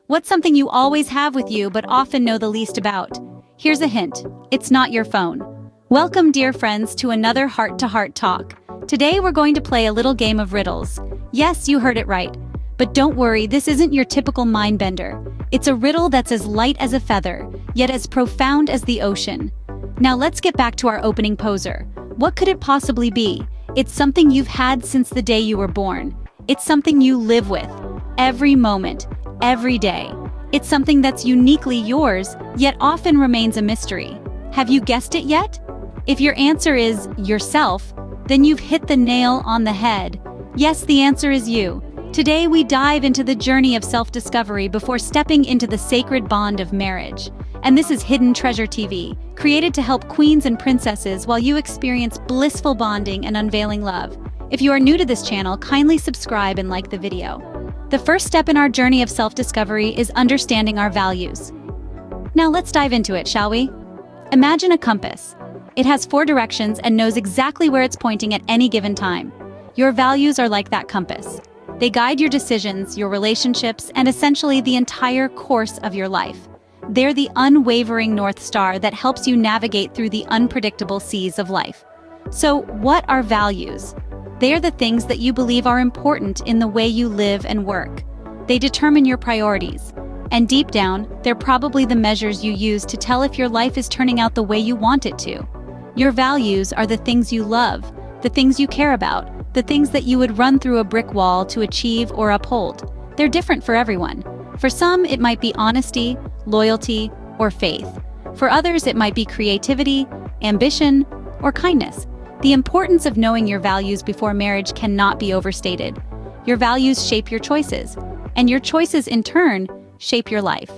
What's something you always have with you but often know the least about? Here's a hint. It's not your phone. Welcome, dear friends, to another heart-to-heart talk. Today we're going to play a little game of riddles. Yes, you heard it right. But don't worry, this isn't your typical mind bender. It's a riddle that's as light as a feather, yet as profound as the ocean. Now let's get back to our opening poser. What could it possibly be? It's something you've had since the day you were born. It's something you live with, every moment, every day. It's something that's uniquely yours, yet often remains a mystery. Have you guessed it yet? If your answer is yourself, then you've hit the nail on the head. Yes, the answer is you. Today we dive into the journey of self-discovery before stepping into the sacred bond of marriage. And this is Hidden Treasure TV, created to help queens and princesses while you experience blissful bonding and unveiling love. If you are new to this channel, kindly subscribe and like the video. The first step in our journey of self-discovery is understanding our values. Now let's dive into it, shall we? Imagine a compass. It has 4 directions and knows exactly where it's pointing at any given time. Your values are like that compass. They guide your decisions, your relationships, and essentially the entire course of your life. They're the unwavering North Star that helps you navigate through the unpredictable seas of life. So, what are values? They are the things that you believe are important in the way you live and work. They determine your priorities. And deep down, they're probably the measures you use to tell if your life is turning out the way you want it to. Your values are the things you love, the things you care about, the things that you would run through a brick wall to achieve or uphold. They're different for everyone. For some, it might be honesty, loyalty, or faith. For others, it might be creativity, ambition, or kindness. The importance of knowing your values before marriage cannot be overstated. Your values shape your choices, and your choices, in turn, shape your life.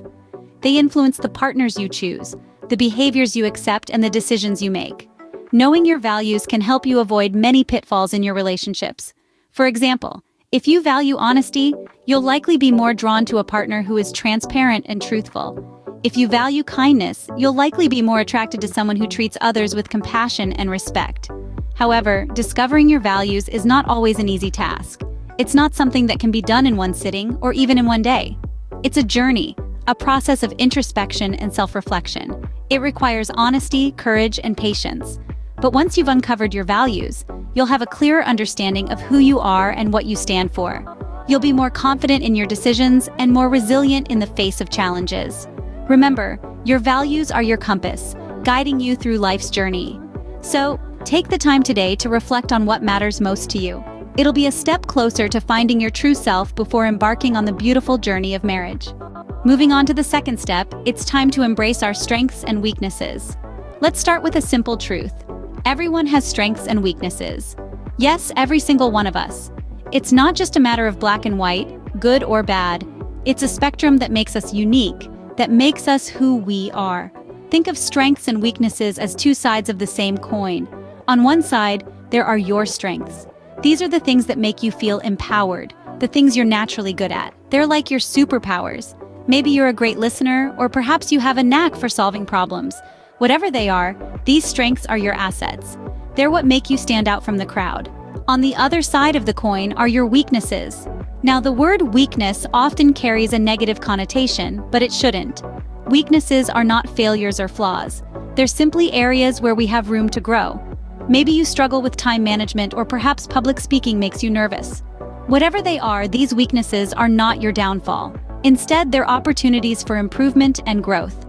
They influence the partners you choose, the behaviors you accept, and the decisions you make. Knowing your values can help you avoid many pitfalls in your relationships. For example, if you value honesty, you'll likely be more drawn to a partner who is transparent and truthful. If you value kindness, you'll likely be more attracted to someone who treats others with compassion and respect. However, discovering your values is not always an easy task. It's not something that can be done in one sitting or even in one day. It's a journey, a process of introspection and self-reflection. It requires honesty, courage, and patience. But once you've uncovered your values, you'll have a clearer understanding of who you are and what you stand for. You'll be more confident in your decisions and more resilient in the face of challenges. Remember, your values are your compass, guiding you through life's journey. So, take the time today to reflect on what matters most to you. It'll be a step closer to finding your true self before embarking on the beautiful journey of marriage. Moving on to the second step, it's time to embrace our strengths and weaknesses. Let's start with a simple truth. Everyone has strengths and weaknesses. Yes, every single one of us. It's not just a matter of black and white, good or bad. It's a spectrum that makes us unique, that makes us who we are. Think of strengths and weaknesses as 2 sides of the same coin. On one side, there are your strengths. These are the things that make you feel empowered, the things you're naturally good at. They're like your superpowers. Maybe you're a great listener, or perhaps you have a knack for solving problems. Whatever they are, these strengths are your assets. They're what make you stand out from the crowd. On the other side of the coin are your weaknesses. Now, the word weakness often carries a negative connotation, but it shouldn't. Weaknesses are not failures or flaws. They're simply areas where we have room to grow. Maybe you struggle with time management, or perhaps public speaking makes you nervous. Whatever they are, these weaknesses are not your downfall. Instead, they're opportunities for improvement and growth.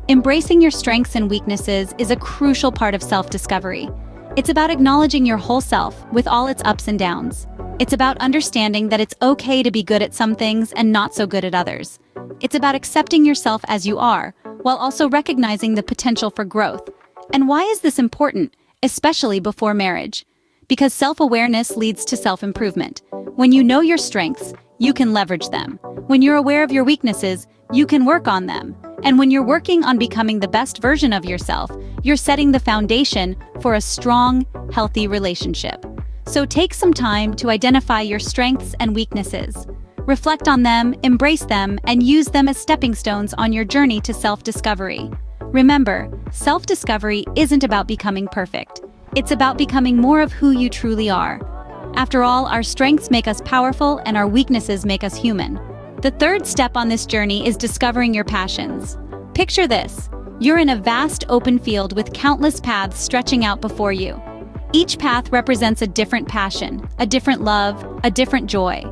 Embracing your strengths and weaknesses is a crucial part of self-discovery. It's about acknowledging your whole self with all its ups and downs. It's about understanding that it's okay to be good at some things and not so good at others. It's about accepting yourself as you are, while also recognizing the potential for growth. And why is this important, especially before marriage? Because self-awareness leads to self-improvement. When you know your strengths, you can leverage them. When you're aware of your weaknesses, you can work on them. And when you're working on becoming the best version of yourself, you're setting the foundation for a strong, healthy relationship. So take some time to identify your strengths and weaknesses. Reflect on them, embrace them, and use them as stepping stones on your journey to self-discovery. Remember, self-discovery isn't about becoming perfect. It's about becoming more of who you truly are. After all, our strengths make us powerful and our weaknesses make us human. The third step on this journey is discovering your passions. Picture this. You're in a vast open field with countless paths stretching out before you. Each path represents a different passion, a different love, a different joy.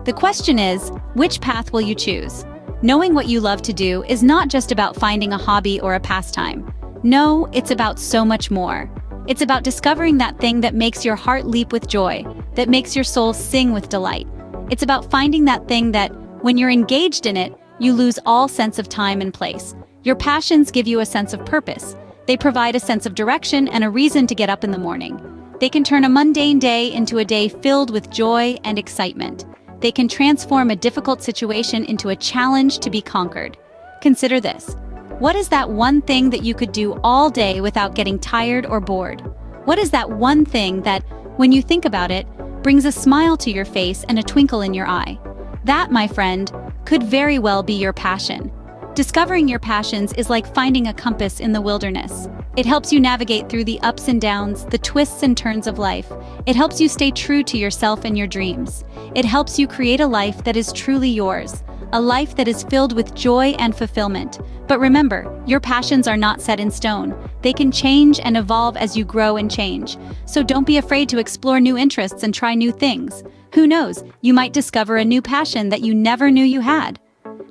The question is, which path will you choose? Knowing what you love to do is not just about finding a hobby or a pastime. No, it's about so much more. It's about discovering that thing that makes your heart leap with joy, that makes your soul sing with delight. It's about finding that thing that, when you're engaged in it, you lose all sense of time and place. Your passions give you a sense of purpose. They provide a sense of direction and a reason to get up in the morning. They can turn a mundane day into a day filled with joy and excitement. They can transform a difficult situation into a challenge to be conquered. Consider this. What is that one thing that you could do all day without getting tired or bored? What is that one thing that, when you think about it, brings a smile to your face and a twinkle in your eye? That, my friend, could very well be your passion. Discovering your passions is like finding a compass in the wilderness. It helps you navigate through the ups and downs, the twists and turns of life. It helps you stay true to yourself and your dreams. It helps you create a life that is truly yours, a life that is filled with joy and fulfillment. But remember, your passions are not set in stone. They can change and evolve as you grow and change. So don't be afraid to explore new interests and try new things. Who knows, you might discover a new passion that you never knew you had.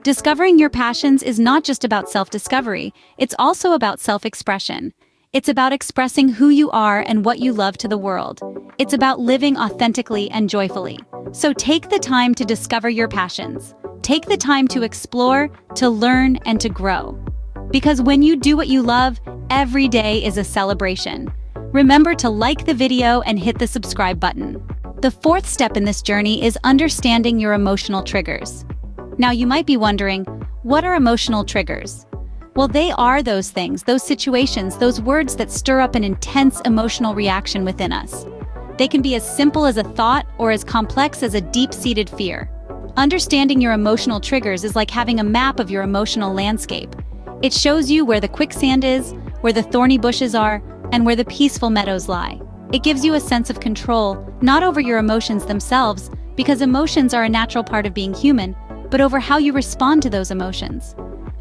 Discovering your passions is not just about self-discovery, it's also about self-expression. It's about expressing who you are and what you love to the world. It's about living authentically and joyfully. So take the time to discover your passions. Take the time to explore, to learn, and to grow. Because when you do what you love, every day is a celebration. Remember to like the video and hit the subscribe button. The fourth step in this journey is understanding your emotional triggers. Now you might be wondering, what are emotional triggers? Well, they are those things, those situations, those words that stir up an intense emotional reaction within us. They can be as simple as a thought or as complex as a deep-seated fear. Understanding your emotional triggers is like having a map of your emotional landscape. It shows you where the quicksand is, where the thorny bushes are, and where the peaceful meadows lie. It gives you a sense of control, not over your emotions themselves, because emotions are a natural part of being human, but over how you respond to those emotions.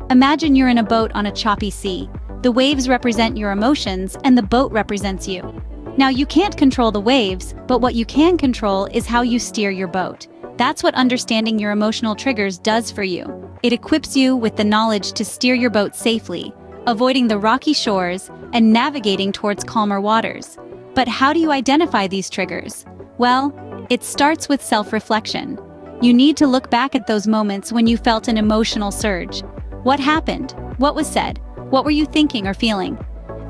Imagine you're in a boat on a choppy sea. The waves represent your emotions, and the boat represents you. Now, you can't control the waves, but what you can control is how you steer your boat. That's what understanding your emotional triggers does for you. It equips you with the knowledge to steer your boat safely, avoiding the rocky shores and navigating towards calmer waters. But how do you identify these triggers? Well, it starts with self-reflection. You need to look back at those moments when you felt an emotional surge. What happened? What was said? What were you thinking or feeling?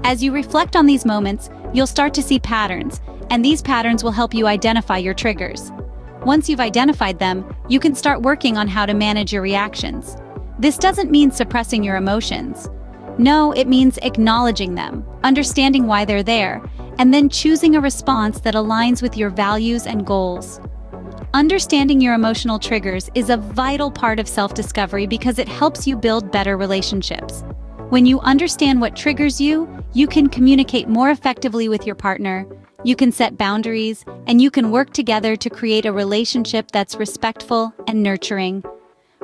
As you reflect on these moments, you'll start to see patterns, and these patterns will help you identify your triggers. Once you've identified them, you can start working on how to manage your reactions. This doesn't mean suppressing your emotions. No, it means acknowledging them, understanding why they're there, and then choosing a response that aligns with your values and goals. Understanding your emotional triggers is a vital part of self-discovery because it helps you build better relationships. When you understand what triggers you, you can communicate more effectively with your partner, you can set boundaries, and you can work together to create a relationship that's respectful and nurturing.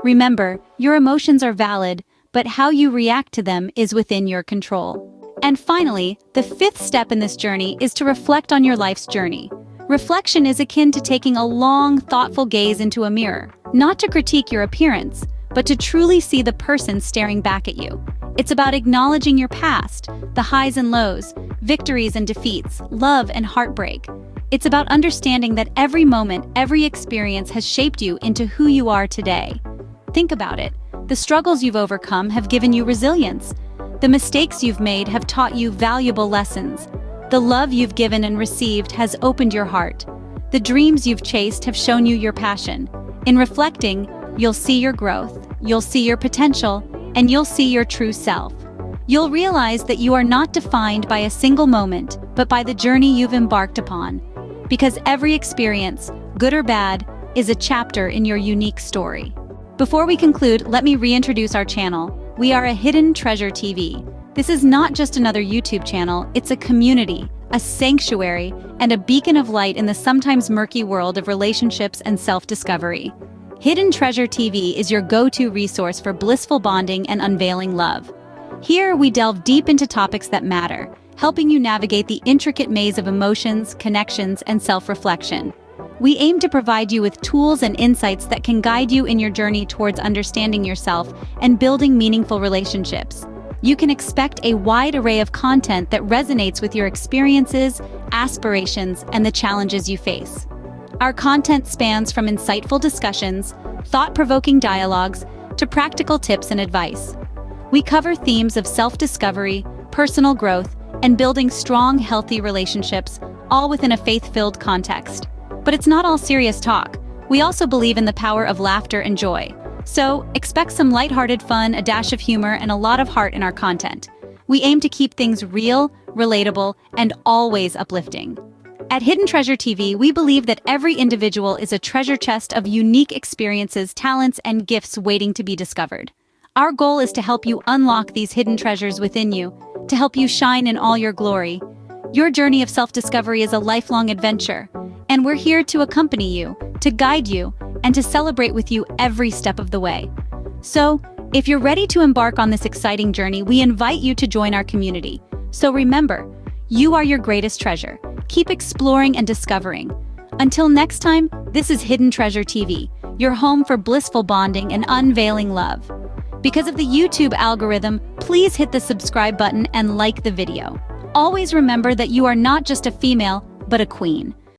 Remember, your emotions are valid, but how you react to them is within your control. And finally, the fifth step in this journey is to reflect on your life's journey. Reflection is akin to taking a long, thoughtful gaze into a mirror, not to critique your appearance, but to truly see the person staring back at you. It's about acknowledging your past, the highs and lows, victories and defeats, love and heartbreak. It's about understanding that every moment, every experience has shaped you into who you are today. Think about it. The struggles you've overcome have given you resilience. The mistakes you've made have taught you valuable lessons. The love you've given and received has opened your heart. The dreams you've chased have shown you your passion. In reflecting, you'll see your growth, you'll see your potential, and you'll see your true self. You'll realize that you are not defined by a single moment, but by the journey you've embarked upon. Because every experience, good or bad, is a chapter in your unique story. Before we conclude, let me reintroduce our channel. We are a Hidden Treasure TV. This is not just another YouTube channel, it's a community, a sanctuary, and a beacon of light in the sometimes murky world of relationships and self-discovery. Hidden Treasure TV is your go-to resource for blissful bonding and unveiling love. Here, we delve deep into topics that matter, helping you navigate the intricate maze of emotions, connections, and self-reflection. We aim to provide you with tools and insights that can guide you in your journey towards understanding yourself and building meaningful relationships. You can expect a wide array of content that resonates with your experiences, aspirations, and the challenges you face. Our content spans from insightful discussions, thought-provoking dialogues, to practical tips and advice. We cover themes of self-discovery, personal growth, and building strong, healthy relationships, all within a faith-filled context. But it's not all serious talk. We also believe in the power of laughter and joy. So, expect some lighthearted fun, a dash of humor, and a lot of heart in our content. We aim to keep things real, relatable, and always uplifting. At Hidden Treasure TV, we believe that every individual is a treasure chest of unique experiences, talents, and gifts waiting to be discovered. Our goal is to help you unlock these hidden treasures within you, to help you shine in all your glory. Your journey of self-discovery is a lifelong adventure, and we're here to accompany you, to guide you, and to celebrate with you every step of the way. So, if you're ready to embark on this exciting journey, we invite you to join our community. So remember, you are your greatest treasure. Keep exploring and discovering. Until next time, this is Hidden Treasure TV, your home for blissful bonding and unveiling love. Because of the YouTube algorithm, please hit the subscribe button and like the video. Always remember that you are not just a female, but a queen.